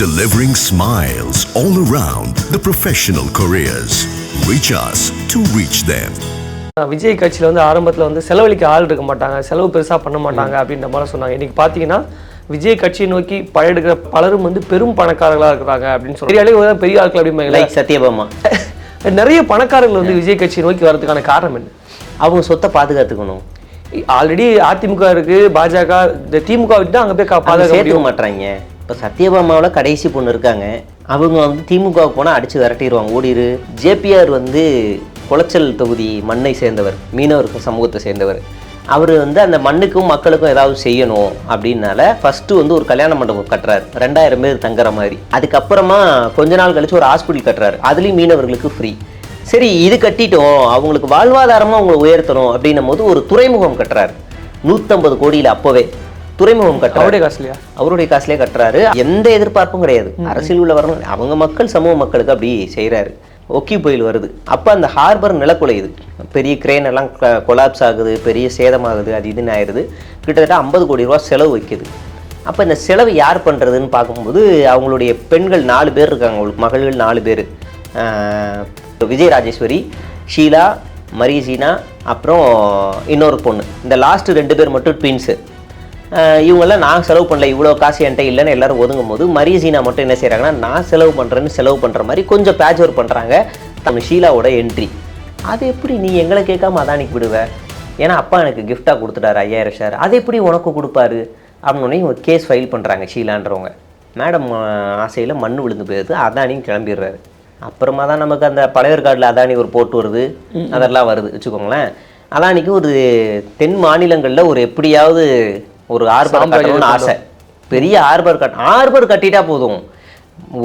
delivering smiles all around the professional careers. Reach us to reach them. Vijay கட்சியில் வந்து ஆரம்பத்தில் வந்து செலவழிக்க ஆள் இருக்க மாட்டாங்க, செலவு பெருசாக பண்ண மாட்டாங்க அப்படின்ற மாதிரி சொன்னாங்க. இன்னைக்கு பார்த்தீங்கன்னா விஜய் கட்சியை நோக்கி பழையெடுக்கிற பலரும் வந்து பெரும் பணக்காரர்களாக இருக்கிறாங்க அப்படின்னு சொல்லி பெரிய ஆட்கள் அப்படிம்பாங்க. சத்யபாமா நிறைய பணக்காரர்கள் வந்து விஜய் கட்சியை நோக்கி வரதுக்கான காரணம் என்ன? அவங்க சொத்தை பாதுகாத்துக்கணும். ஆல்ரெடி அதிமுக இருக்கு, பாஜக, இந்த திமுக விட்டு அங்கே போய் பாதுகாக்க மாட்டாங்க. இப்போ சத்யபாமாவில் கடைசி பொண்ணு இருக்காங்க, அவங்க வந்து திமுகவுக்கு போனால் அடித்து விரட்டிடுவாங்க, ஓடிரு. ஜேபிஆர் வந்து குளச்சல் தொகுதி மண்ணை சேர்ந்தவர், மீனவர் சமூகத்தை சேர்ந்தவர். அவர் வந்து அந்த மண்ணுக்கும் மக்களுக்கும் ஏதாவது செய்யணும் அப்படின்னால ஃபஸ்ட்டு வந்து ஒரு கல்யாண மண்டபம் கட்டுறாரு, 2000 பேர் தங்குற மாதிரி. அதுக்கப்புறமா கொஞ்ச நாள் கழிச்சு ஒரு ஹாஸ்பிட்டல் கட்டுறாரு, அதுலேயும் மீனவர்களுக்கு ஃப்ரீ. சரி, இது கட்டிட்டோம், அவங்களுக்கு வாழ்வாதாரமாக அவங்களை உயர்த்தணும் அப்படின்னும் போது ஒரு துறைமுகம் கட்டுறாரு, 150 கோடியில். அப்போவே துறைமுகம் கட்டுறாரு, அவருடைய காசுலேயே கட்டுறாரு. எந்த எதிர்பார்ப்பும் கிடையாது, அரசியல் உள்ள வரணும், அவங்க மக்கள் சமூக மக்களுக்கு அப்படி செய்கிறாரு. ஒக்கி புயல் வருது, அப்போ அந்த ஹார்பர் நிலக்குலையுது, பெரிய கிரெயின் எல்லாம் கொலாப்ஸ் ஆகுது, பெரிய சேதமாகுது, அது இதுன்னு ஆயிடுது. கிட்டத்தட்ட 50 கோடி ரூபா செலவு வைக்குது. அப்போ இந்த செலவு யார் பண்ணுறதுன்னு பார்க்கும்போது அவங்களுடைய பெண்கள் 4 பேர் இருக்காங்க, அவங்களுக்கு மகள்கள் 4 பேர். விஜய் ராஜேஸ்வரி, ஷீலா, மரியசீனா, அப்புறம் இன்னொரு பொண்ணு. இந்த லாஸ்ட்டு 2 பேர் மட்டும் ட்வின்ஸு. இவங்கெல்லாம் நான் செலவு பண்ணல, இவ்வளோ காசு என்கிட்ட இல்லைன்னு எல்லோரும் ஒதுங்கும் போது மரியசீனா மட்டும் என்ன செய்கிறாங்கன்னா, நான் செலவு பண்ணுறேன்னு செலவு பண்ணுற மாதிரி கொஞ்சம் பேட்ச் ஒர்க் பண்ணுறாங்க. தன் ஷீலாவோட என்ட்ரி, அது எப்படி நீ எங்களை கேட்காம அதானிக்கு விடுவ, ஏன்னா அப்பா எனக்கு கிஃப்டாக கொடுத்துட்டாரு 5000 ஷேர், அது எப்படி உனக்கு கொடுப்பாரு அப்படின்னு ஒரு கேஸ் ஃபைல் பண்ணுறாங்க ஷீலான்றவங்க. மேடம் ஆசையில் மண் விழுந்து போயிடுது, அதானியும் கிளம்பிடுறாரு. அப்புறமா தான் நமக்கு அந்த பழையர் கார்டில் அதானி ஒரு போட்டு வருது, அதெல்லாம் வருது வச்சுக்கோங்களேன். அதானிக்கு ஒரு தென் மாநிலங்களில் ஒரு எப்படியாவது ஒரு ஹார்பர் கட்டணும்னு ஆசை, பெரிய ஹார்பர் கட்டிட்டா போதும்.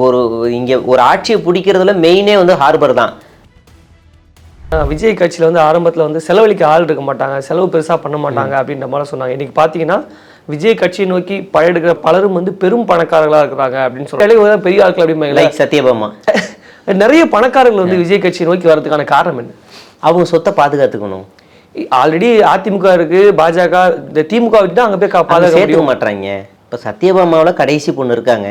ஒரு இங்கே ஒரு ஆட்சியை பிடிக்கிறதுல மெயினே வந்து ஹார்பர் தான். விஜய் கட்சியில் வந்து ஆரம்பத்தில் வந்து செலவழிக்க ஆள் இருக்க மாட்டாங்க, செலவு பெருசாக பண்ண மாட்டாங்க அப்படின்ற மாதிரி சொன்னாங்க. இன்னைக்கு பார்த்தீங்கன்னா விஜய் கட்சியை நோக்கி பழையெடுக்கிற பலரும் வந்து பெரும் பணக்காரர்களாக இருக்கிறாங்க அப்படின்னு சொல்லி பெரிய ஆட்கள் அப்படிம்பாங்க. சத்யபாமா நிறைய பணக்காரர்கள் வந்து விஜய் கட்சியை நோக்கி வரதுக்கான காரணம் என்ன? அவங்க சொத்தை பாதுகாத்துக்கணும். ஆல்ரெடி அதிமுக இருக்கு, பாஜக, இந்த திமுக விட்டு அங்கே போய் சேர்த்துக்க மாட்டாங்க. இப்போ சத்யபாமாவில் கடைசி பொண்ணு இருக்காங்க,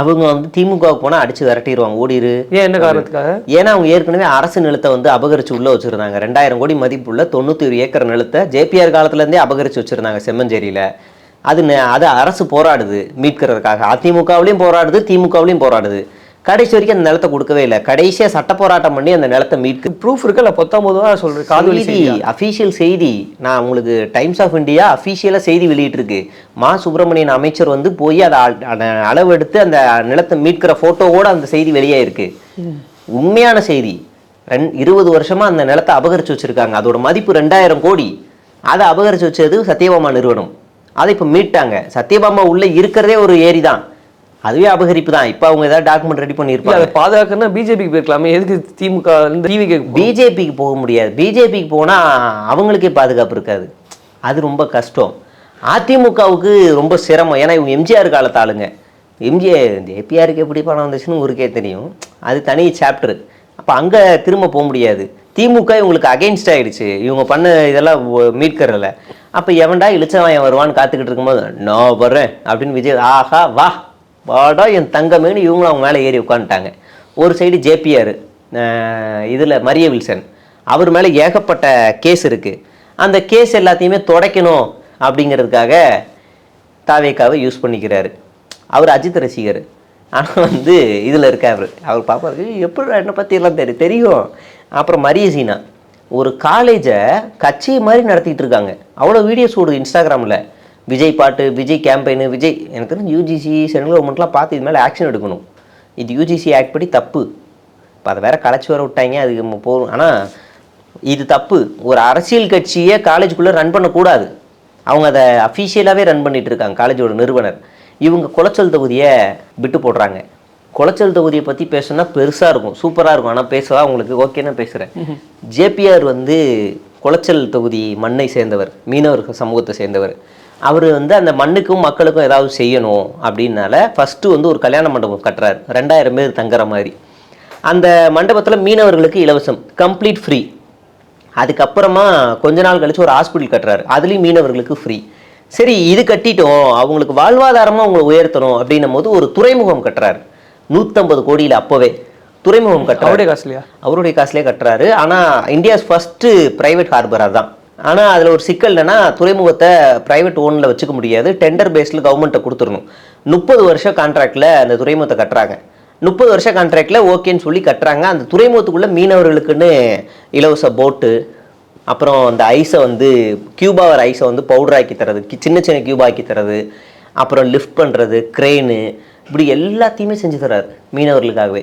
அவங்க வந்து திமுகவுக்கு போனால் அடித்து விரட்டிடுவாங்க, ஓடிரு. ஏன், என்ன காரணத்துக்காக? ஏன்னா அவங்க ஏற்கனவே அரசு நிலத்தை வந்து அபகரித்து உள்ளே வச்சுருந்தாங்க. 2000 கோடி மதிப்புள்ள 91 ஏக்கர் நிலத்தை ஜேபிஆர் காலத்துலேருந்தே அபகரித்து வச்சுருந்தாங்க செம்மஞ்சேரியில். அது அரசு போராடுது மீட்கிறதுக்காக, அதிமுகவிலையும் போராடுது, திமுகவிலையும் போராடுது. கடைசி வரைக்கும் அந்த நிலத்தை கொடுக்கவே இல்லை. கடைசியாக சட்ட போராட்டம் பண்ணி அந்த நிலத்தை மீட்கு ப்ரூஃப் இருக்குல்ல, 19 சொல்கிறேன், காதலி அஃபீஷியல் செய்தி. நான் உங்களுக்கு டைம்ஸ் ஆஃப் இந்தியா அஃபீஷியலாக செய்தி வெளியிட்டிருக்கு. மா சுப்பிரமணியன் அமைச்சர் வந்து போய் அதை அளவெடுத்து அந்த நிலத்தை மீட்கிற ஃபோட்டோவோடு அந்த செய்தி வெளியாயிருக்கு. உண்மையான செய்தி. 20 வருஷமாக அந்த நிலத்தை அபகரித்து வச்சுருக்காங்க, அதோட மதிப்பு 2000 கோடி. அதை அபகரித்து வச்சது சத்யபாமா நிறுவனம். அதை இப்போ மீட்டாங்க. சத்யபாமா உள்ளே இருக்கிறதே ஒரு ஏரி தான், அதுவே அபகரிப்பு தான். இப்போ அவங்க ஏதாவது டாக்குமெண்ட் ரெடி பண்ணியிருப்பாங்க. அதை பாதுகாக்கணும்னா பிஜேபிக்கு போயிருக்கலாமே, எதுக்கு திமுக பிஜேபிக்கு போக முடியாது. பிஜேபிக்கு போனால் அவங்களுக்கே பாதுகாப்பு இருக்காது, அது ரொம்ப கஷ்டம். அதிமுகவுக்கு ரொம்ப சிரமம், ஏன்னா இவங்க எம்ஜிஆர் காலத்து ஆளுங்க. ஏபிஆருக்கு எப்படி பணம் வந்துச்சுன்னு ஊருக்கே தெரியும், அது தனி சாப்டர். அப்போ அங்கே திரும்ப போக முடியாது. திமுக இவங்களுக்கு அகெயின்ஸ்ட் ஆகிடுச்சு, இவங்க பண்ண இதெல்லாம் மீட்கிறதில்ல. அப்போ எவன்டா இளிச்சவன் வருவான்னு காத்துக்கிட்டு இருக்கும்போது நான் வர்றேன் அப்படின்னு விஜய், ஆஹா வா வாடா என் தங்கமேனு இவங்களும் அவங்க மேலே ஏறி உட்காந்துட்டாங்க. ஒரு சைடு ஜேபிஆர், இதில் மரிய வில்சன், அவர் மேலே ஏகப்பட்ட கேஸ் இருக்குது. அந்த கேஸ் எல்லாத்தையுமே துடைக்கணும் அப்படிங்கிறதுக்காக தாவேக்காவை யூஸ் பண்ணிக்கிறாரு. அவர் அஜித் ரசிகர், ஆனால் வந்து இதில் இருக்கார். அவர் பாப்பாருக்கு எப்படி என்னை பற்றி எல்லாம் தெரியும். அப்புறம் மரியசீனா ஒரு காலேஜை கட்சி மாதிரி நடத்திட்டு இருக்காங்க, அவ்வளோ வீடியோஸ் ஓடுது இன்ஸ்டாகிராமில். விஜய் பாட்டு, விஜய் கேம்பெயின், விஜய். எனக்கு தெரிஞ்சு யூஜிசி சென்ட்ரல் கவர்மெண்ட்லாம் பார்த்து இது மேலே ஆக்ஷன் எடுக்கணும். இது யூஜிசி ஆக்ட் படி தப்பு. இப்போ அதை வேற கலைச்சி வர விட்டாங்க, அதுக்கு போகும். ஆனால் இது தப்பு. ஒரு அரசியல் கட்சியை காலேஜுக்குள்ளே ரன் பண்ணக்கூடாது. அவங்க அதை அஃபீஷியலாகவே ரன் பண்ணிட்டு இருக்காங்க, காலேஜோட நிறுவனர். இவங்க குளச்சல் தொகுதியை விட்டு போடுறாங்க. குளச்சல் தொகுதியை பற்றி பேசணுன்னா பெருசாக இருக்கும், சூப்பராக இருக்கும். ஆனால் பேசவா உங்களுக்கு ஓகேன்னா பேசுகிறேன். ஜேபிஆர் வந்து குளச்சல் தொகுதி மண்ணை சேர்ந்தவர், மீனவர் சமூகத்தை சேர்ந்தவர். அவர் வந்து அந்த மண்ணுக்கும் மக்களுக்கும் ஏதாவது செய்யணும் அப்படின்னால ஃபஸ்ட்டு வந்து ஒரு கல்யாண மண்டபம் கட்டுறாரு, 2000 பேர் தங்குற மாதிரி. அந்த மண்டபத்தில் மீனவர்களுக்கு இலவசம், கம்ப்ளீட் ஃப்ரீ. அதுக்கப்புறமா கொஞ்ச நாள் கழிச்சு ஒரு ஹாஸ்பிட்டல் கட்டுறாரு, அதுலேயும் மீனவர்களுக்கு ஃப்ரீ. சரி இது கட்டிட்டோம், அவங்களுக்கு வாழ்வாதாரமாக அவங்களை உயர்த்தணும் அப்படின்னும் போது ஒரு துறைமுகம் கட்டுறாரு 150 கோடியில். அப்போவே துறைமுகம் கட்டுறாரு. அவருடைய காசுலேயே கட்டுறாரு. ஆனால் இந்தியாஸ் ஃபர்ஸ்ட் பிரைவேட் ஹார்பர் அதுதான். ஆனால் அதில் ஒரு சிக்கல் என்னன்னா, துறைமுகத்தை பிரைவேட் ஓனில் வச்சுக்க முடியாது, டெண்டர் பேஸில் கவர்மெண்ட்டை கொடுத்துடணும். 30 வருஷம் கான்ட்ராக்டில் அந்த துறைமுகத்தை கட்டுறாங்க. 30 வருஷம் கான்ட்ராக்டில் ஓகேன்னு சொல்லி கட்டுறாங்க. அந்த துறைமுகத்துக்குள்ளே மீனவர்களுக்குன்னு இலவச போட்டு, அப்புறம் அந்த ஐஸை வந்து கியூபாவர் ஐஸை வந்து பவுடர் ஆக்கி தரது, சின்ன சின்ன கியூபா ஆக்கி தரது, அப்புறம் லிஃப்ட் பண்ணுறது, க்ரெயினு, இப்படி எல்லாத்தையுமே செஞ்சு தர்றாரு மீனவர்களுக்காகவே.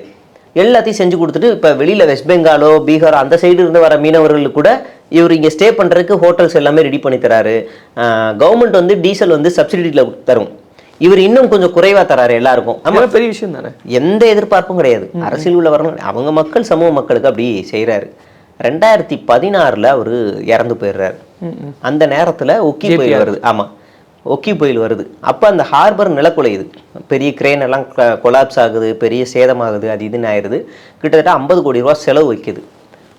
எல்லாத்தையும் செஞ்சு கொடுத்துட்டு இப்போ வெளியில் வெஸ்ட் பெங்காலோ பீகாரோ அந்த சைடு இருந்து வர மீனவர்களுக்கு கூட இவர் இங்கே ஸ்டே பண்ணுறதுக்கு ஹோட்டல்ஸ் எல்லாமே ரெடி பண்ணி தராரு. கவர்மெண்ட் வந்து டீசல் வந்து சப்சிடியில் தரும், இவர் இன்னும் கொஞ்சம் குறைவாக தராரு எல்லாருக்கும். நம்ம பெரிய விஷயம் தானே, எந்த எதிர்பார்ப்பும் கிடையாது. அரசியல் உள்ள வரணும், அவங்க மக்கள் சமூக மக்களுக்கு அப்படி செய்கிறாரு. 2016 அவர் இறந்து போயிடுறாரு. அந்த நேரத்தில் ஒக்கி புயல் வருது. ஆமாம், ஒக்கி புயல் வருது. அப்போ அந்த ஹார்பர் நிலக்குலையுது, பெரிய கிரேன் எல்லாம் கொலாப்ஸ் ஆகுது, பெரிய சேதமாகுது, அது இதுன்னு ஆயிடுது. கிட்டத்தட்ட 50 கோடி ரூபா செலவு வைக்குது.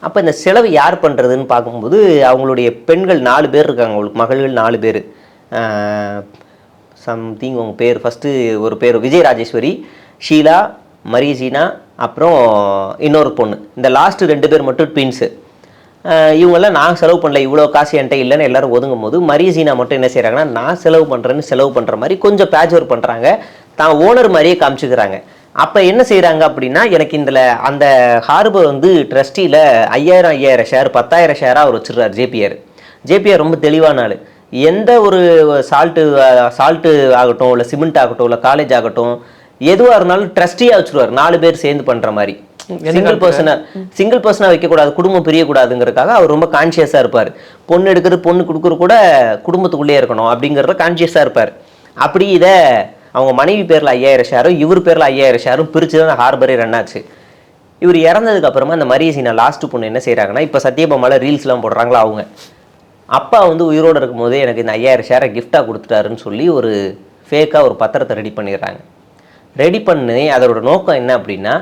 அப்போ இந்த செலவு யார் பண்ணுறதுன்னு பார்க்கும்போது அவங்களுடைய பெண்கள் 4 பேர் இருக்காங்க, அவங்களுக்கு மகள்கள் 4 பேர். சம்திங் அவங்க பேர் ஃபஸ்ட்டு ஒரு பேர் விஜய் ராஜேஸ்வரி, ஷீலா, மரியசீனா, அப்புறம் இன்னொரு பொண்ணு. இந்த லாஸ்ட்டு 2 பேர் மட்டும் ட்வின்ஸு. இவங்கெல்லாம் நான் செலவு பண்ணல, இவ்வளோ காசு என்கிட்ட இல்லைன்னு எல்லாரும் ஒதுங்கும் போது மரியசீனா மட்டும் என்ன செய்கிறாங்கன்னா, நான் செலவு பண்ணுற மாதிரி கொஞ்சம் பேட்ச் ஒர்க் பண்ணுறாங்க, தான் ஓனர் மாதிரியே காமிச்சுக்கிறாங்க. அப்போ என்ன செய்கிறாங்க அப்படின்னா, எனக்கு இதில் அந்த ஹார்பர் வந்து ட்ரஸ்டியில் 5000 ஷேர் 10,000 ஷேராக அவர் வச்சுருக்கார் ஜேபிஆர் ரொம்ப தெளிவான ஆள். எந்த ஒரு சால்ட்டு ஆகட்டும், இல்லை சிமெண்ட் ஆகட்டும், இல்லை காலேஜ் ஆகட்டும், எதுவாக இருந்தாலும் ட்ரஸ்டியாக வச்சுருவார், 4 பேர் சேர்ந்து பண்ணுற மாதிரி. சிங்கிள் பர்சனாக வைக்கக்கூடாது, குடும்பம் பிரியக்கூடாதுங்கிறதுக்காக அவர் ரொம்ப கான்ஷியஸாக இருப்பார். பொண்ணு எடுக்கிறது, பொண்ணு கொடுக்குறது கூட குடும்பத்துக்குள்ளேயே இருக்கணும் அப்படிங்கிறத கான்ஷியஸாக இருப்பார். அப்படி இதை அவங்க மனைவி பேரில் 5000 ஷேரும் இவர் பேரில் 5000 ஷேரும் பிரித்து தான் அந்த ஹார்பரே ரன் ஆச்சு. இவர் இறந்ததுக்கு அப்புறமா அந்த மரியசீனா லாஸ்ட்டு பொண்ணு என்ன செய்கிறாங்கன்னா, இப்போ சத்யபாமாவில் ரீல்ஸ்லாம் போடுறாங்களா, அவங்க அப்பா வந்து உயிரோடு இருக்கும் போதே எனக்கு இந்த 5000 ஷேரை கிஃப்டாக கொடுத்துட்டாருன்னு சொல்லி ஒரு ஃபேக்காக ஒரு பத்திரத்தை ரெடி பண்ணிடுறாங்க. ரெடி பண்ணி அதோட நோக்கம் என்ன அப்படின்னா,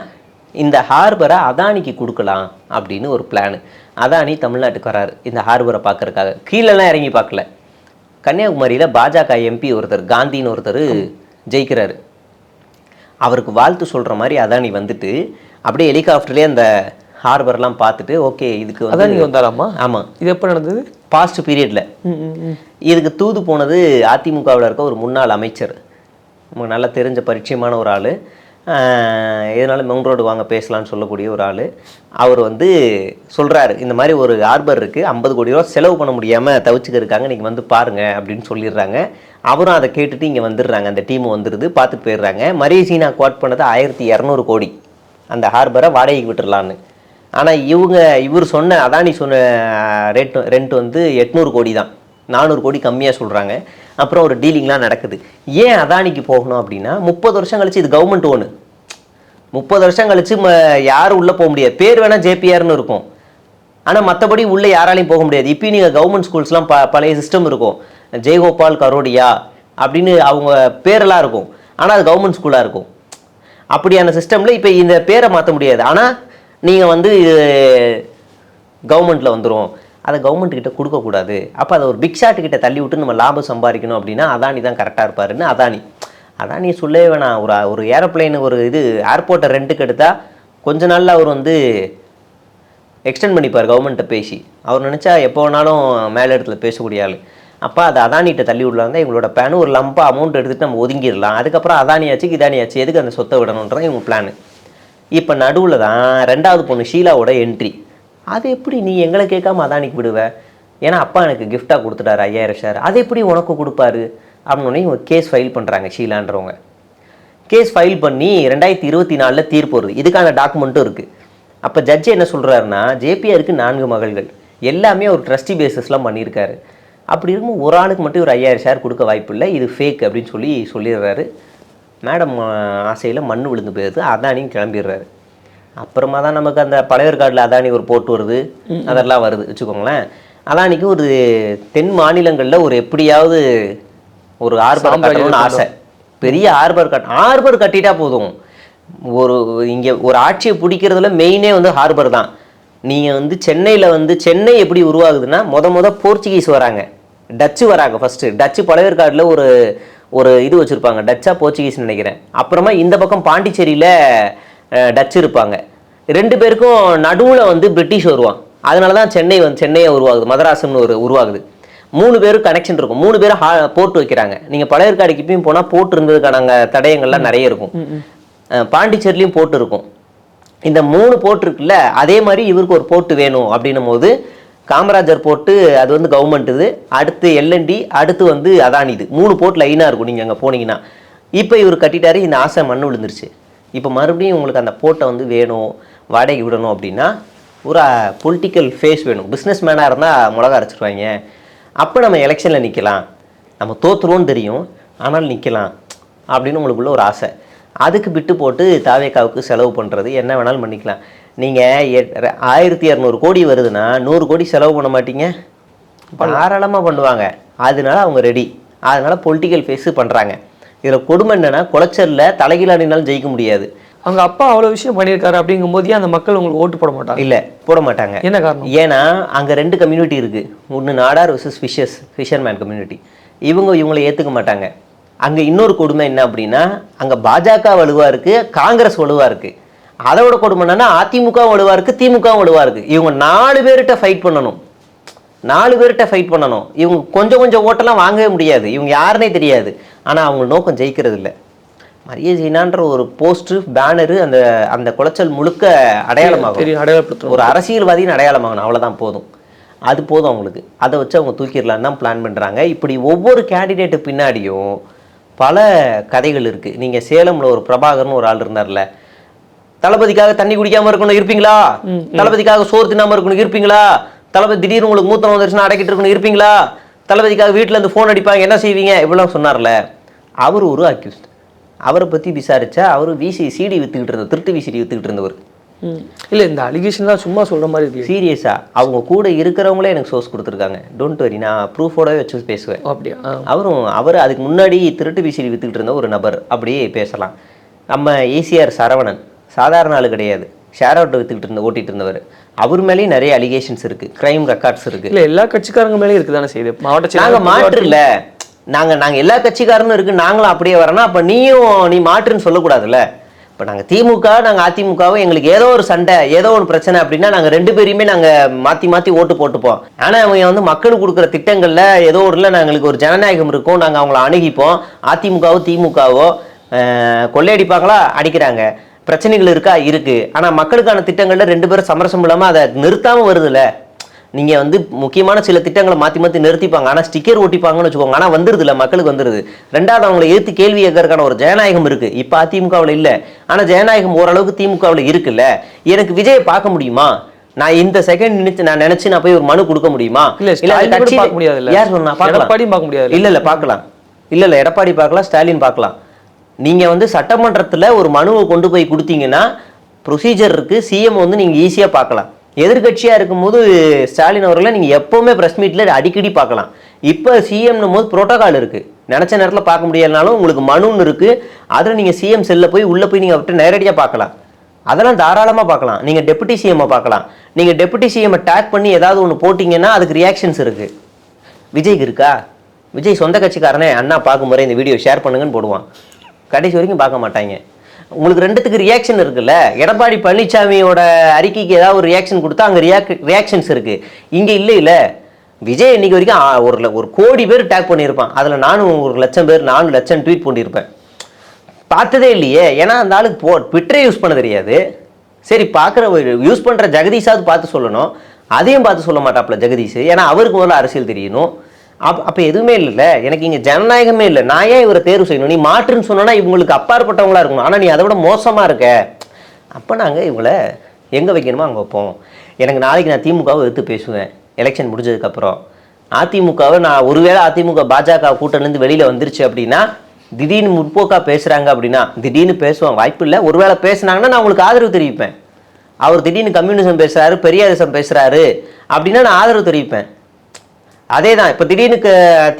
இந்த ஹார்பரை அதானிக்கு கொடுக்கலாம் அப்படின்னு ஒரு பிளானு. அதானி தமிழ்நாட்டுக்கு வராரு இந்த ஹார்பரை பார்க்கறதுக்காக. கீழெல்லாம் இறங்கி பார்க்கல. கன்னியாகுமரியில் பாஜக எம்பி ஒருத்தர், காந்தின்னு ஒருத்தர் ஜெயிக்கிறாரு. அவருக்கு வாழ்த்து சொல்கிற மாதிரி அதானி வந்துட்டு அப்படியே ஹெலிகாப்டர்லேயே அந்த ஹார்பர்லாம் பார்த்துட்டு, ஓகே இதுக்கு அதானி வந்தாராமா? ஆமாம். இது எப்போ நடந்தது? பாஸ்ட் பீரியடில். இதுக்கு தூது போனது அதிமுகவில் இருக்க ஒரு முன்னாள் அமைச்சர், நமக்கு நல்லா தெரிஞ்ச பரிச்சயமான ஒரு ஆள், இதனால மெயின் ரோடு வாங்க பேசலான்னு சொல்லக்கூடிய ஒரு ஆள். அவர் வந்து சொல்கிறாரு, இந்த மாதிரி ஒரு ஹார்பர் இருக்குது, 50 கோடி ரூபா செலவு பண்ண முடியாமல் தவிச்சுக்கிருக்காங்க, நீங்கள் வந்து பாருங்கள் அப்படின்னு சொல்லிடுறாங்க. அவரும் அதை கேட்டுட்டு இங்கே வந்துடுறாங்க, அந்த டீம் வந்துடுது, பார்த்துட்டு போயிடுறாங்க. மரியசீனா குவாட் பண்ணது 1200 கோடி அந்த ஹார்பரை வாடகைக்கு விட்டுடலான்னு. ஆனால் இவர் சொன்ன அதானி சொன்ன ரெண்ட் வந்து 800 கோடி தான், 400 கோடி கம்மியாக சொல்கிறாங்க. அப்புறம் ஒரு டீலிங்லாம் நடக்குது. ஏன் அதானிக்கு போகணும் அப்படின்னா, 30 வருஷம் கழிச்சு இது கவர்மெண்ட் ஓனு, 30 வருஷம் கழிச்சு யாரும் உள்ளே போக முடியாது. பேர் வேணால் ஜேபிஆர்னு இருக்கும், ஆனால் மற்றபடி உள்ளே யாராலையும் போக முடியாது. இப்போ நீங்கள் கவர்மெண்ட் ஸ்கூல்ஸ்லாம் பழைய சிஸ்டம் இருக்கும், ஜெய்கோபால் கரோடியா அப்படின்னு அவங்க பேரெல்லாம் இருக்கும், ஆனால் அது கவர்மெண்ட் ஸ்கூலாக இருக்கும். அப்படியான சிஸ்டமில் இப்போ இந்த பேரை மாற்ற முடியாது. ஆனால் நீங்கள் வந்து கவர்மெண்ட்டில் வந்துடும், அதை கவர்மெண்ட்டுக்கிட்ட கொடுக்கக்கூடாது. அப்போ அதை ஒரு பிக் ஷாட்டுக்கிட்ட தள்ளி விட்டு நம்ம லாபம் சம்பாதிக்கணும் அப்படின்னா அதானி தான் கரெக்டாக இருப்பாருன்னு அதானி சொல்லவே வேணாம். ஒரு ஏரோப்ளைன் ஒரு இது ஏர்போர்ட்டை ரெண்ட்டுக்கு எடுத்தால் கொஞ்ச நாளில் அவர் வந்து எக்ஸ்டெண்ட் பண்ணிப்பார் கவர்மெண்ட்டை பேசி. அவர் நினச்சா எப்போ வேணாலும் மேலே இடத்துல பேசக்கூடிய ஆள். அப்போ அதை அதானிகிட்ட தள்ளி விடலாம் தான் எங்களோட பிளான். ஒரு லம்பாக அமௌண்ட் எடுத்துகிட்டு நம்ம ஒதுங்கிடலாம், அதுக்கப்புறம் அதானியாச்சு இதானியாச்சு எதுக்கு அந்த சொத்தை விடணுன்றது இவங்க பிளான். இப்போ நடுவில் தான் 2வது பொண்ணு ஷீலாவோட என்ட்ரி. அது எப்படி நீ எங்களை கேட்காம அதானிக்கு விடுவ, ஏன்னா அப்பா எனக்கு கிஃப்டாக கொடுத்துட்டாரு 5000 ஷேர், அது எப்படி உனக்கு கொடுப்பாரு அப்படின்னு இவங்க கேஸ் ஃபைல் பண்ணுறாங்க. ஷீலான்றவங்க கேஸ் ஃபைல் பண்ணி 2024 தீர்ப்பு வருது. இதுக்கான டாக்குமெண்ட்டும் இருக்குது. அப்போ ஜட்ஜி என்ன சொல்கிறாருன்னா, ஜேபிஆருக்கு 4 மகள்கள், எல்லாமே ஒரு ட்ரஸ்டி பேசிஸ்லாம் பண்ணியிருக்காரு. அப்படி இருக்கும் ஒரு ஆளுக்கு மட்டும் ஒரு 5000 ஷேர் கொடுக்க வாய்ப்பு இல்லை, இது ஃபேக் அப்படின்னு சொல்லிடுறாரு. மேடம் ஆசையில் மண் விழுந்து போயிடுது, அதானியும் கிளம்பிடுறாரு. அப்புறமா தான் நமக்கு அந்த பழையர் கார்டில் அதானி ஒரு போட்டு வருது, அதெல்லாம் வருது வச்சுக்கோங்களேன். அதானிக்கு ஒரு தென் மாநிலங்களில் ஒரு எப்படியாவது ஒரு ஹார்பர் கட்டணும்னு ஆசை. பெரிய ஹார்பர் கட்டிட்டா போதும். இங்கே ஒரு ஆட்சியை பிடிக்கிறதுல மெயினே வந்து ஹார்பர் தான். நீங்கள் வந்து சென்னையில் வந்து சென்னை எப்படி உருவாகுதுன்னா, முத போர்ச்சுகீஸ் வராங்க, டச்சு வராங்க ஃபர்ஸ்ட். டச்சு பழவேற்காடுல ஒரு இது வச்சுருப்பாங்க, டச்சா போர்ச்சுகீஸ்னு நினைக்கிறேன். அப்புறமா இந்த பக்கம் பாண்டிச்சேரியில் டச்சு இருப்பாங்க. 2 பேருக்கும் நடுவில் வந்து பிரிட்டிஷ் வருவான். அதனால தான் சென்னையை உருவாகுது, மதராசம்னு உருவாகுது. 3 பேரும் கனெக்ஷன் இருக்கும். 3 பேரும் போர்ட் வைக்கிறாங்க. நீங்கள் பழையற்காடுக்கு இப்பயும் போனால் போர்ட் இருந்ததுக்கான தடயங்கள்லாம் நிறைய இருக்கும். பாண்டிச்சேரிலையும் போர்ட் இருக்கும். இந்த 3 போர்ட் இருக்குல்ல, அதே மாதிரி இவருக்கு ஒரு போர்ட் வேணும் அப்படின்னும் போது காமராஜர் போர்ட்டு அது வந்து கவர்மெண்ட் இது, அடுத்து எல்என்டி, அடுத்து வந்து அதானி. இது 3 போர்ட் லைனாக இருக்கும் நீங்கள் அங்கே போனீங்கன்னா. இப்போ இவர் கட்டிட்டாரு, இந்த ஆசை மண்ணு விழுந்துருச்சு. இப்போ மறுபடியும் உங்களுக்கு அந்த போர்ட்டை வந்து வேணும், வாடகை விடணும் அப்படின்னா ஒரு பொலிட்டிக்கல் ஃபேஸ் வேணும். பிஸ்னஸ் மேனாக இருந்தால் மிளகா அரைச்சிருவாங்க. அப்போ நம்ம எலெக்ஷனில் நிற்கலாம், நம்ம தோற்றுருவோன்னு தெரியும், ஆனால் நிற்கலாம் அப்படின்னு உங்களுக்குள்ள ஒரு ஆசை. அதுக்கு விட்டு போட்டு தாவேக்காவுக்கு செலவு பண்ணுறது என்ன வேணாலும் பண்ணிக்கலாம். நீங்கள் 1200 கோடி வருதுன்னா 100 கோடி செலவு பண்ண மாட்டீங்க? தாராளமாக பண்ணுவாங்க. அதனால அவங்க ரெடி. அதனால பொலிட்டிக்கல் ஃபேஸு பண்ணுறாங்க. இதில் கொடுமை என்னென்னா, குளச்சலில் தலைகீழாடினாலும் ஜெயிக்க முடியாது. அவங்க அப்பா அவ்வளோ விஷயம் பண்ணியிருக்காரு அப்படிங்கும்போது அந்த மக்கள் உங்களுக்கு ஓட்டு போட மாட்டாங்க? இல்லை, போட மாட்டாங்க. என்ன காரணம்? ஏன்னா அங்கே 2 கம்யூனிட்டி இருக்குது. ஒன்று நாடார் வெர்சஸ் ஃபிஷர்மேன் கம்யூனிட்டி. இவங்களை ஏற்றுக்க மாட்டாங்க. அங்கே இன்னொரு கொடுமை என்ன அப்படின்னா, அங்கே பாஜக வலுவாக இருக்குது, காங்கிரஸ் வலுவாக இருக்குது. அதோட கொடுமை என்னன்னா, அதிமுக வலுவாக இருக்குது, திமுக வலுவாக இருக்குது. இவங்க 4 பேர்கிட்ட ஃபைட் பண்ணணும். 4 பேர்கிட்ட ஃபைட் பண்ணணும். இவங்க கொஞ்சம் ஓட்டெல்லாம் வாங்கவே முடியாது. இவங்க யாருன்னே தெரியாது. ஆனால் அவங்க நோக்கம் ஜெயிக்கிறது இல்லை. மரிய ஜீனான்ற ஒரு போஸ்டர், பேனரு அந்த குளச்சல் முழுக்க அடையாளமாகும். ஒரு அரசியல்வாதியின் அடையாளமாகணும், அவ்வளோதான் போதும். அது போதும் அவங்களுக்கு. அதை வச்சு அவங்க தூக்கிடலான்னு தான் பிளான் பண்ணுறாங்க. இப்படி ஒவ்வொரு கேண்டிடேட்டு பின்னாடியும் பல கதைகள் இருக்குது. நீங்கள் சேலமில் ஒரு பிரபாகர்னு ஒரு ஆள் இருந்தார்ல, தளபதிக்காக தண்ணி குடிக்காமல் இருக்கணும் இருப்பீங்களா, தளபதிக்காக சோறு தின்னாமல் இருக்கணும் இருப்பீங்களா, தளபதி திடீர்னு உங்களுக்கு மூத்தம் வந்துருச்சுன்னா அடைக்கிட்டு இருக்கணும் இருப்பீங்களா, தளபதிக்காக வீட்டில் இருந்து ஃபோன் அடிப்பாங்க என்ன செய்வீங்க, இப்படிலாம் சொன்னார்ல. அவர் ஒரு அக்யூஸ்ட். அவரை பற்றி விசாரித்தா அவர் சிடி விற்றுக்கிட்டு இருந்தவர், திருட்டு விசிடி விற்றுக்கிட்டு இருந்தவர். இல்லை, இந்த அலிகேஷன் தான் சும்மா சொல்கிற மாதிரி இருக்கு. சீரியஸாக அவங்க கூட இருக்கிறவங்களே எனக்கு சோர்ஸ் கொடுத்துருக்காங்க. டோன்ட் வரி, நான் ப்ரூஃபோடவே வச்சு பேசுவேன். அப்படியா? அவர் அதுக்கு முன்னாடி திருட்டு விசிடி விற்றுக்கிட்டு இருந்த ஒரு நபர், அப்படியே பேசலாம். நம்ம ஏசிஆர் சரவணன் சாதாரண ஆள் கிடையாது. ஷேர் அவுட் ஓட்டிட்டு இருந்தவர். அவர் மேலேயும் நிறைய அலிகேஷன்ஸ் இருக்குது, க்ரைம் ரெக்கார்ட்ஸ் இருக்குது. இல்லை, எல்லா கட்சிக்காரங்க மேலேயும் இருக்குது தானே செய்யுது. மாவட்ட நாங்கள் மாற்று இல்லை, நாங்கள் எல்லா கட்சிக்காரனும் இருக்குது, நாங்களும் அப்படியே வரேன்னா அப்போ நீ மாற்றுன்னு சொல்லக்கூடாதுல்ல. இப்போ நாங்கள் திமுக, நாங்கள் அதிமுகவும் எங்களுக்கு ஏதோ ஒரு சண்டை, ஏதோ ஒரு பிரச்சனை அப்படின்னா நாங்கள் 2 பேரையுமே நாங்கள் மாற்றி ஓட்டு போட்டுப்போம். ஆனால் அவங்க வந்து மக்களுக்கு கொடுக்குற திட்டங்களில் ஏதோ ஒருல நாங்களுக்கு ஒரு ஜனநாயகம் இருக்கும், நாங்கள் அவங்கள அணுகிப்போம். அதிமுகவோ திமுகவோ கொள்ளையடிப்பாங்களா, அடிக்கிறாங்க, பிரச்சனைகள் இருக்கா, இருக்குது. ஆனால் மக்களுக்கான திட்டங்களில் 2 பேரும் சமரசம் இல்லாமல் அதை நிறுத்தாமல் வருதுல்ல. நீங்கள் வந்து முக்கியமான சில திட்டங்களை மாற்றி நிறுத்திப்பாங்க, ஆனால் ஸ்டிக்கர் ஒட்டிப்பாங்கன்னு வச்சுக்கோங்க, ஆனால் வந்துடுது இல்லை, மக்களுக்கு வந்துடுது. 2வது அவங்களை எதிர்த்து கேள்வி கேட்கறதுக்கான ஒரு ஜனநாயகம் இருக்குது. இப்போ அதிமுகவில் இல்லை, ஆனால் ஜனநாயகம் ஓரளவுக்கு திமுகவில் இருக்குல்ல. எனக்கு விஜயை பார்க்க முடியுமா? நான் இந்த செகண்ட் நான் நினைச்சு நான் போய் ஒரு மனு கொடுக்க முடியுமா? யார் சொன்னா? இல்ல பார்க்கலாம். இல்ல எடப்பாடி பார்க்கலாம், ஸ்டாலின் பார்க்கலாம். நீங்க வந்து சட்டமன்றத்தில் ஒரு மனுவை கொண்டு போய் கொடுத்தீங்கன்னா ப்ரொசீஜர் இருக்கு, சிஎம் வந்து நீங்க ஈஸியா பார்க்கலாம். எதிர்கட்சியாக இருக்கும்போது ஸ்டாலின் அவர்களை நீங்கள் எப்போவுமே ப்ரெஸ் மீட்டில் அடிக்கடி பார்க்கலாம். இப்போ சிஎம்னும் போது ப்ரோட்டோகால் இருக்குது, நினச்ச நேரத்தில் பார்க்க முடியலனாலும் உங்களுக்கு மனுன்னு இருக்குது. அதில் நீங்கள் சிஎம் செல்லில் போய் உள்ளே போய் நீங்கள் அவர்கிட்ட நேரடியாக பார்க்கலாம். அதெல்லாம் தாராளமாக பார்க்கலாம். நீங்கள் டெபுட்டி சிஎம்மை பார்க்கலாம். நீங்கள் டெபுட்டி சிஎம்மை டேக் பண்ணி ஏதாவது ஒன்று போட்டிங்கன்னா அதுக்கு ரியாக்ஷன்ஸ் இருக்குது. விஜய்க்கு இருக்கா? விஜய் சொந்த கட்சிக்காரனே அண்ணா பார்க்கும் முறை இந்த வீடியோ ஷேர் பண்ணுங்கன்னு போடுவான். கடைசி வரைக்கும் பார்க்க மாட்டாங்க. உங்களுக்கு 2த்துக்கு ரியாக்ஷன் இருக்குல்ல. எடப்பாடி பழனிசாமியோட அறிக்கைக்கு ஏதாவது ஒரு ரியாக்ஷன் கொடுத்தா அங்கே ரியாக்ஷன்ஸ் இருக்குது. இங்கே இல்லை. விஜய் இன்னைக்கு வரைக்கும் ஒரு கோடி பேர் டேக் பண்ணியிருப்பான். அதில் நானும் 1 லட்சம் பேர் 4 லட்சம் ட்வீட் பண்ணியிருப்பேன். பார்த்ததே இல்லையே. ஏன்னா அந்த ஆளுக்கு ட்விட்டரே யூஸ் பண்ண தெரியாது. சரி, பார்க்குற யூஸ் பண்ணுற ஜெகதீஷாவது பார்த்து சொல்லணும். அதையும் பார்த்து சொல்ல மாட்டாப்புல ஜெகதீஷ். ஏன்னா அவருக்கு முதல்ல அரசியல் தெரியணும். அப்போ எதுவுமே இல்லைல்ல. எனக்கு இங்கே ஜனநாயகமே இல்லை. நான் ஏன் இவரை தேர்வு செய்யணும்? நீ மாற்றுன்னு சொன்னா இவங்களுக்கு அப்பாற்பட்டவங்களா இருக்கணும். ஆனால் நீ அதை விட மோசமாக இருக்க. அப்போ நாங்கள் இவங்களை எங்கே வைக்கணுமோ அங்கே வைப்போம். எனக்கு நாளைக்கு நான் திமுகவை எடுத்து பேசுவேன் எலெக்ஷன் முடிஞ்சதுக்கப்புறம். அதிமுகவை நான் ஒருவேளை அதிமுக பாஜக கூட்டணிலேருந்து வெளியில் வந்துருச்சு அப்படின்னா, திடீர்னு முற்போக்காக பேசுகிறாங்க அப்படின்னா திடீர்னு பேசுவாங்க, வாய்ப்பு இல்லை. ஒருவேளை பேசுனாங்கன்னா நான் உங்களுக்கு ஆதரவு தெரிவிப்பேன். அவர் திடீர்னு கம்யூனிசம் பேசுகிறாரு, பெரியாரிசம் பேசுகிறாரு அப்படின்னா நான் ஆதரவு தெரிவிப்பேன். அதே தான் இப்போ திடீர்னு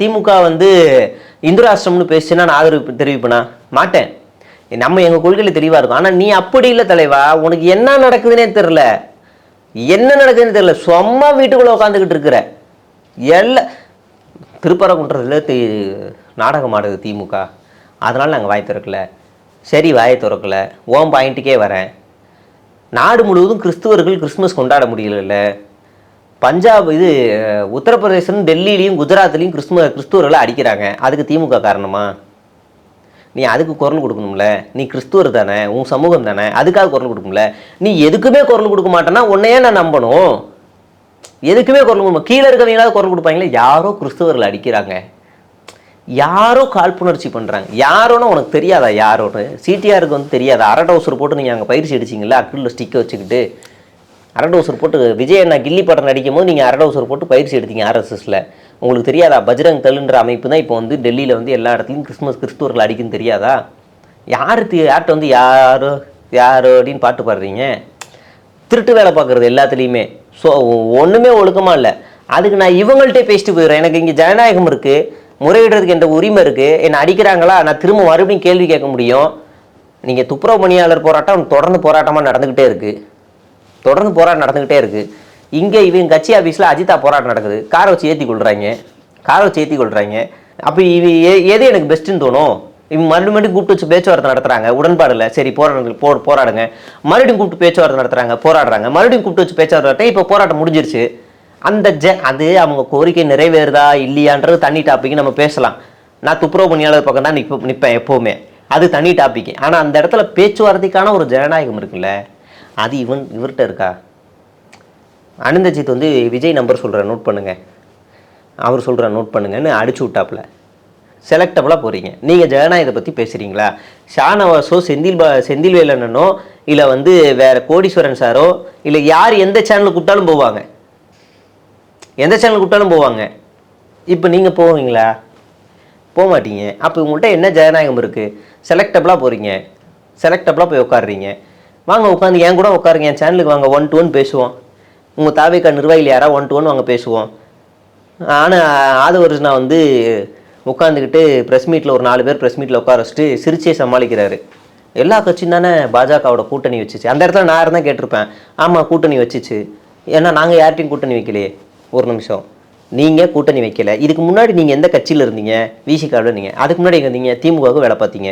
திமுக வந்து இந்து ராஷ்டிரம்னு பேசுச்சுன்னா நான் ஆதரவு தெரிவிப்பேனா? மாட்டேன். நம்ம எங்கள் கொள்கையில் தெளிவாக இருக்கும். ஆனால் நீ அப்படி இல்லை தலைவா. உனக்கு என்ன நடக்குதுன்னே தெரில, சும்மா வீட்டுக்குள்ளே உட்காந்துக்கிட்டு இருக்கிற. திருப்பரங்குன்றத்தில் நாடகம் ஆடுது திமுக, அதனால் நாங்கள் வாய் திறக்கல. சரி, வாயை திறக்கல. ஓம் பாயிண்ட்டுக்கே வரேன். நாடு முழுவதும் கிறிஸ்துவர்கள் கிறிஸ்மஸ் கொண்டாட முடியல. பஞ்சாப் இது உத்தரப்பிரதேசம், டெல்லியிலையும் குஜராத்லேயும் கிறிஸ்துவர்களை அடிக்கிறாங்க. அதுக்கு திமுக காரணமா? நீ அதுக்கு குரல் கொடுக்கணும்ல. நீ கிறிஸ்துவர் தானே, உன் சமூகம் தானே, அதுக்காக குரல் கொடுக்கணும்ல. நீ எதுக்குமே குரல் கொடுக்க மாட்டேன்னா உன்னையே நான் நம்பணும். எதுக்குமே குரல் கொடுக்கணும். கீழே இருக்கவங்களாவது குரல் கொடுப்பாங்களே. யாரோ கிறிஸ்துவர்களை அடிக்கிறாங்க, யாரோ காழ்ப்புணர்ச்சி பண்ணுறாங்க. யாரோன்னு உனக்கு தெரியாதா? யாரோன்னு சிடிஆருக்கு வந்து தெரியாதா? அரடோசர் போட்டு நீங்கள் அங்கே பயிற்சி அடிச்சிங்களா? அக்கிளில் ஸ்டிக்கை வச்சுக்கிட்டு அரடோசர் போட்டு விஜய் அண்ணா கில்லி படம் நடிக்கும் போது நீங்கள் அரடோசர் போட்டு பயிற்சி எடுத்தீங்க ஆர்எஸ்எஸில். உங்களுக்கு தெரியாதா? பஜ்ரங் தள்ளுன்ற அமைப்பு தான் இப்போ வந்து டெல்லியில் வந்து எல்லா இடத்துலையும் கிறிஸ்துவர்கள் அடிக்குன்னு தெரியாதா? யார்கிட்ட வந்து யாரோ அப்படின்னு பாட்டு பாடுறீங்க? திருட்டு வேலை பார்க்குறது எல்லாத்துலேயுமே. ஸோ ஒன்றுமே ஒழுக்கமாக இல்லை. அதுக்கு நான் இவங்கள்ட்டே பேசிட்டு போயிடுறேன். எனக்கு இங்கே ஜனநாயகம் இருக்குது, முறையிடுறதுக்கு என்ற உரிமை இருக்குது. என்னை அடிக்கிறாங்களா, நான் திரும்ப மறுபடியும் கேள்வி கேட்க முடியும். நீங்கள் துப்புரவு பணியாளர் போராட்டம் தொடர்ந்து போராட்டமாக நடந்துக்கிட்டே இருக்குது. நடந்துக்கிட்டே இருக்குது. இங்கே இவங்க கட்சி ஆஃபீஸில் அஜிதா போராட்டம் நடக்குது. காரை வச்சு ஏற்றி கொள்கிறாங்க. அப்போ எது எனக்கு பெஸ்ட்டுன்னு தோணும்? இவங்க மறுபடியும் கூப்பிட்டு வச்சு பேச்சுவார்த்தை நடத்துகிறாங்க, உடன்பாடு இல்லை. சரி, போராடுங்க. மறுபடியும் கூப்பிட்டு பேச்சுவார்த்தை நடத்துகிறாங்க, போராடுறாங்க. மறுபடியும் கூப்பிட்டு வச்சு பேச்சுவார்த்தை. இப்போ போராட்டம் முடிஞ்சிருச்சு. அது அவங்க கோரிக்கை நிறைவேறுதா இல்லையான்றது தனி டாபிக், நம்ம பேசலாம். நான் துப்புரவு பணியாளர் பக்கம் தான் நிற்பேன் எப்போவுமே. அது தனி டாபிக். ஆனால் அந்த இடத்துல பேச்சுவார்த்தைக்கான ஒரு ஜனநாயகம் இருக்குல்ல, அது இவர்கிட்ட இருக்கா? அனந்தஜித் வந்து விஜய் நம்பர் சொல்கிறேன், நோட் பண்ணுங்க, அவர் சொல்கிற நோட் பண்ணுங்கன்னு அடிச்சு விட்டாப்புல. செலக்டபுளாக போகிறீங்க. நீங்கள் ஜனநாயகத்தை பற்றி பேசுகிறீங்களா? ஷானவாஸோ செந்தில்வேலனோ இல்லை வந்து வேறு கோடீஸ்வரன் சாரோ இல்லை யார் எந்த சேனலுக்கு கூப்பிட்டாலும் போவாங்க. இப்போ நீங்கள் போவீங்களா? போக மாட்டீங்க. அப்போ உங்கள்கிட்ட என்ன ஜனநாயகம் இருக்குது? செலக்டபுளாக போகிறீங்க, செலக்டபுளாக போய் உட்காடுறீங்க. வாங்க உட்காந்து என் கூட உட்காருங்க, என் சேனலுக்கு வாங்க, 1 to 1 பேசுவோம். உங்கள் தாவேக்கா நிர்வாகிகள் யாரா 1 to 1 வாங்க பேசுவோம். ஆனால் ஆதவர்ஜுனா வந்து உட்காந்துக்கிட்டு ப்ரெஸ் மீட்டில் ஒரு 4 பேர் ப்ரெஸ் மீட்டில் உட்கார வச்சுட்டு சிரிச்சே சமாளிக்கிறாரு. எல்லா கட்சியும் தானே பாஜகவோட கூட்டணி வச்சுச்சு. அந்த இடத்துல நான் இருந்தால் கேட்டிருப்பேன், ஆமாம் கூட்டணி வச்சுச்சு. ஏன்னா நாங்கள் யார்ட்டையும் கூட்டணி வைக்கலையே. ஒரு நிமிஷம், நீங்கள் கூட்டணி வைக்கல. இதுக்கு முன்னாடி நீங்கள் எந்த கட்சியில் இருந்தீங்க? விசிகாவில் இருந்தீங்க. அதுக்கு முன்னாடி எங்கே இருந்தீங்க? திமுகவுக்கு வேலை பார்த்தீங்க.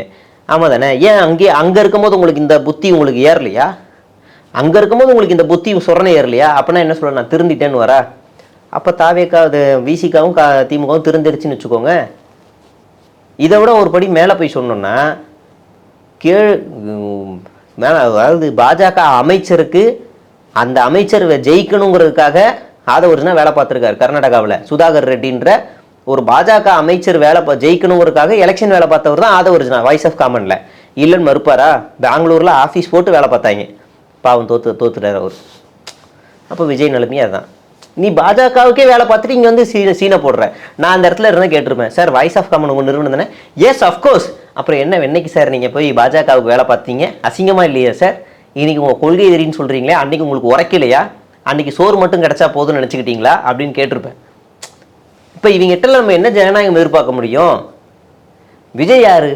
ஆமாம் தானே? ஏன் அங்கே இருக்கும்போது உங்களுக்கு இந்த புத்தி உங்களுக்கு ஏறலையா? அங்கே இருக்கும்போது உங்களுக்கு இந்த புத்தி சொரணை ஏறலையா? அப்போனா என்ன சொல்ல, நான் திருந்திட்டேன்னு வரா? அப்போ தாவேக்கா அது விசிகாவும் திமுகவும் திருந்திருச்சுன்னு வச்சுக்கோங்க. இதை விட ஒரு படி மேலே போய் சொன்னோன்னா அதாவது பாஜக அமைச்சருக்கு அந்த அமைச்சர் ஜெயிக்கணுங்கிறதுக்காக ஆதவர்ஜுனா வேலை பார்த்துருக்காரு கர்நாடகாவில். சுதாகர் ரெட்டின்ற ஒரு பாஜக அமைச்சர் ஜெயிக்கணுங்கிறதுக்காக எலெக்ஷன் வேலை பார்த்தவர் தான் ஆதவர்ஜுனா. வாய்ஸ் ஆஃப் காமனில் இல்லைன்னு மறுப்பாரா? பெங்களூரில் ஆஃபீஸ் போட்டு வேலை பார்த்தாங்க. பாவம் தோத்துட்டார் அவர். அப்போ விஜய் நிலைமையே அதுதான். நீ பாஜகவுக்கே வேலை பார்த்துட்டு இங்கே வந்து சீனை போடுற. நான் அந்த இடத்துல இருந்தால் கேட்டிருப்பேன், சார் வாய்ஸ் ஆஃப் காமன் உங்கள் நிறுவனம் தானே? Yes of course. அப்புறம் என்னைக்கு சார் நீங்கள் போய் பாஜகவுக்கு வேலை பார்த்தீங்க? அசிங்கமாக இல்லையா சார்? இன்றைக்கி உங்கள் கொள்கை எதிரின்னு சொல்கிறீங்களே, அன்றைக்கி உங்களுக்கு உரைக்கலையா? அன்றைக்கி சோறு மட்டும் கிடச்சா போதும்னு நினச்சிக்கிட்டீங்களா அப்படின்னு கேட்டிருப்பேன். இப்போ இவங்ககிட்ட நம்ம என்ன ஜனநாயகம் எதிர்பார்க்க முடியும்? விஜய் யார்?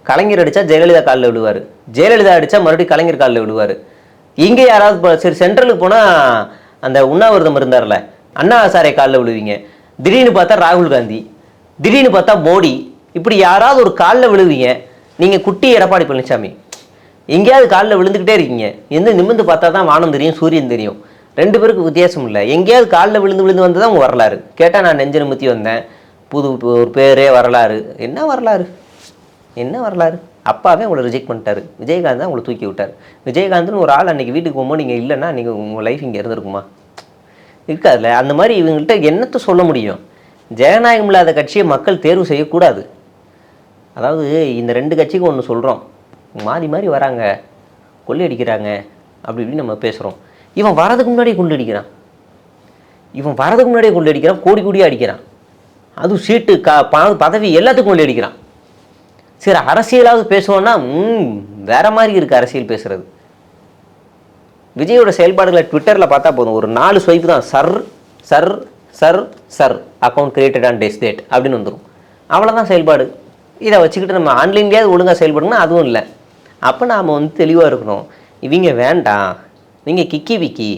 கலைஞர் அடித்தா ஜெயலலிதா காலில் விழுவார், ஜெயலலிதா அடித்தா மறுபடியும் கலைஞர் காலில் விழுவார். இங்கே யாராவது சரி சென்ட்ரலுக்கு போனால் அந்த உண்ணாவிரதம் இருந்தார்ல அண்ணா ஹசாரே காலில் விழுவீங்க. திடீர்னு பார்த்தா ராகுல் காந்தி, திடீர்னு பார்த்தா மோடி, இப்படி யாராவது ஒரு காலில் விழுவீங்க. நீங்கள் குட்டி எடப்பாடி பழனிசாமி எங்கேயாவது காலில் விழுந்துக்கிட்டே இருக்கீங்க. நிமிர்ந்து பார்த்தா தான் வானம் தெரியும், சூரியன் தெரியும். 2 பேருக்கு வித்தியாசம் இல்லை. எங்கேயாவது காலில் விழுந்து வந்து தான் உங்கள் வரலாறு. கேட்டால் நான் நெஞ்சு நிமித்தி வந்தேன், புது ஒரு பேரே வரலாறு. என்ன வரலாறு? அப்பாவே உங்களை ரிஜெக்ட் பண்ணிட்டாரு. விஜயகாந்த் தான் உங்களை தூக்கி விட்டார். விஜயகாந்த்னு ஒரு ஆள் அன்றைக்கி வீட்டுக்கு போகும்போது நீங்கள் இல்லைன்னா நீங்கள் உங்கள் லைஃப் இங்கே இருந்திருக்குமா? இருக்காதுல்ல. அந்த மாதிரி இவங்கள்ட்ட என்னத்தை சொல்ல முடியும்? ஜனநாயகம் இல்லாத கட்சியை மக்கள் தேர்வு செய்யக்கூடாது. அதாவது இந்த 2 கட்சிக்கும் ஒன்று சொல்கிறோம், மாறி வராங்க, கொள்ளையடிக்கிறாங்க அப்படி இப்படின்னு நம்ம பேசுகிறோம். இவன் வரதுக்கு முன்னாடியே கொள்ளையடிக்கிறான், கோடியாக அடிக்கிறான். அதுவும் சீட்டு பதவி எல்லாத்துக்கும் கொள்ளையடிக்கிறான். சரி, அரசியலாவது பேசுவோன்னா வேற மாதிரி இருக்குது அரசியல் பேசுகிறது. விஜயோட செயல்பாடுகளை ட்விட்டரில் பார்த்தா போதும், ஒரு 4 ஸ்வைப்பு தான், sir account created an days date அப்படின்னு வந்துடும். அவ்வளோதான் செயல்பாடு. இதை வச்சுக்கிட்டு நம்ம ஆன்லைன்லேயாவது ஒழுங்காக செயல்படுங்கன்னா அதுவும் இல்லை. அப்போ நாம் வந்து தெளிவாக இருக்கணும். இவங்க வேண்டாம், நீங்கள் விக்கி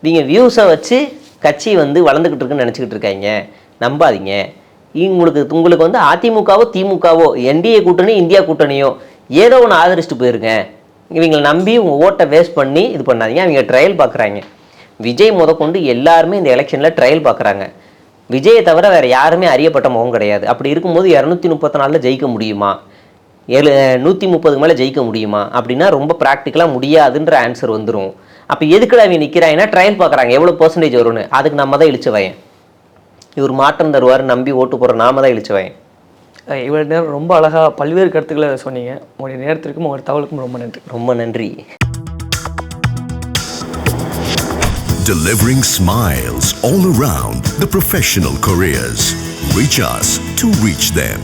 நீங்கள் வியூஸை வச்சு கட்சி வந்து வளர்ந்துக்கிட்டு இருக்குன்னு நினச்சிக்கிட்டு இருக்காங்க. நம்பாதீங்க. உங்களுக்கு வந்து அதிமுகவோ திமுகவோ என்டிஏ கூட்டணி இந்தியா கூட்டணியோ ஏதோ ஒன்று ஆதரிச்சுட்டு போயிருங்க. இவங்களை நம்பி உங்கள் ஓட்டை வேஸ்ட் பண்ணி இது பண்ணாதீங்க. அவங்க ட்ரையல் பார்க்குறாங்க. விஜய் முதற்கொண்டு எல்லாருமே இந்த எலெக்ஷனில் ட்ரையல் பார்க்குறாங்க. விஜயை தவிர வேறு யாருமே அறியப்பட்ட முகம் கிடையாது. அப்படி இருக்கும்போது 234 ஜெயிக்க முடியுமா, 130 மேலே ஜெயிக்க முடியுமா அப்படின்னா ரொம்ப ப்ராக்டிக்கலாக முடியாதுன்ற ஆன்சர் வந்துடும். அப்போ எதுக்குடா அவங்க நிற்கிறாங்கன்னா ட்ரையல் பார்க்குறாங்க எவ்வளோ பர்சன்டேஜ் வரும்னு. அதுக்கு நம்ம தான் இழிச்சு வயன். இவர் மாற்றம் தருவார் நம்பி ஓட்டு போகிற நாம தான் இழிச்சு வயன். இவ்வளோ நேரம் ரொம்ப அழகாக பல்வேறு கருத்துக்களை சொன்னீங்க. உங்களுடைய நேரத்திற்கும் உங்களுடைய தகவலுக்கும் ரொம்ப நன்றி. ரொம்ப நன்றி. Delivering smiles all around the professional careers. Reach us to reach them.